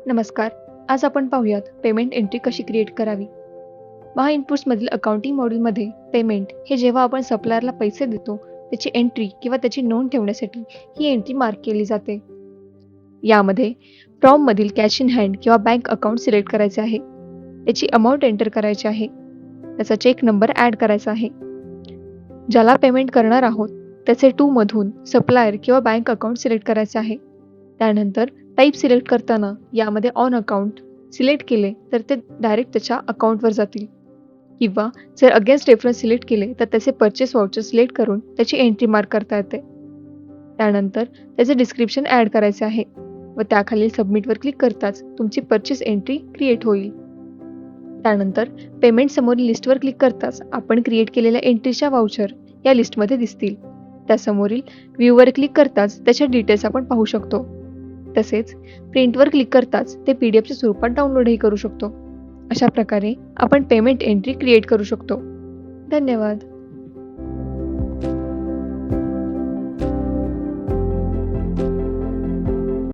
नमस्कार. आज आपण पाहूयात पेमेंट एंट्री कशी क्रिएट करावी. महा इनपुट्समधील अकाउंटिंग मॉड्यूलमध्ये पेमेंट हे जेव्हा आपण सप्लायरला पैसे देतो त्याची एंट्री किंवा त्याची नोंद ठेवण्यासाठी ही एंट्री मार्क केली जाते. यामध्ये फॉर्ममधील कॅश इन हँड किंवा बँक अकाउंट सिलेक्ट करायचे आहे. त्याची अमाऊंट एंटर करायची आहे. त्याचा चेक नंबर ॲड करायचा आहे. ज्याला पेमेंट करणार आहोत त्याचे मधून सप्लायर किंवा बँक अकाउंट सिलेक्ट करायचे आहे. त्यानंतर टाईप सिलेक्ट करताना यामध्ये ऑन अकाउंट सिलेक्ट केले तर ते डायरेक्ट त्याच्या अकाउंटवर जातील किंवा जर अगेन्स्ट रेफरन्स सिलेक्ट केले तर त्याचे परचेस वाउचर सिलेक्ट करून त्याची एंट्री मार्क करता येते. त्यानंतर त्याचे डिस्क्रिप्शन ॲड करायचे आहे व त्याखालील सबमिटवर क्लिक करताच तुमची परचेस एंट्री क्रिएट होईल. त्यानंतर पेमेंट समोरील लिस्टवर क्लिक करताच आपण क्रिएट केलेल्या एंट्रीच्या वाउचर या लिस्टमध्ये दिसतील. त्यासमोरील व्ह्यूवर क्लिक करताच त्याच्या डिटेल्स आपण पाहू शकतो. तसेच प्रिंटवर क्लिक करताच ते पीडीएफच्या स्वरूपात डाउनलोडही करू शकतो. अशा प्रकारे आपण पेमेंट एंट्री क्रिएट करू शकतो. धन्यवाद.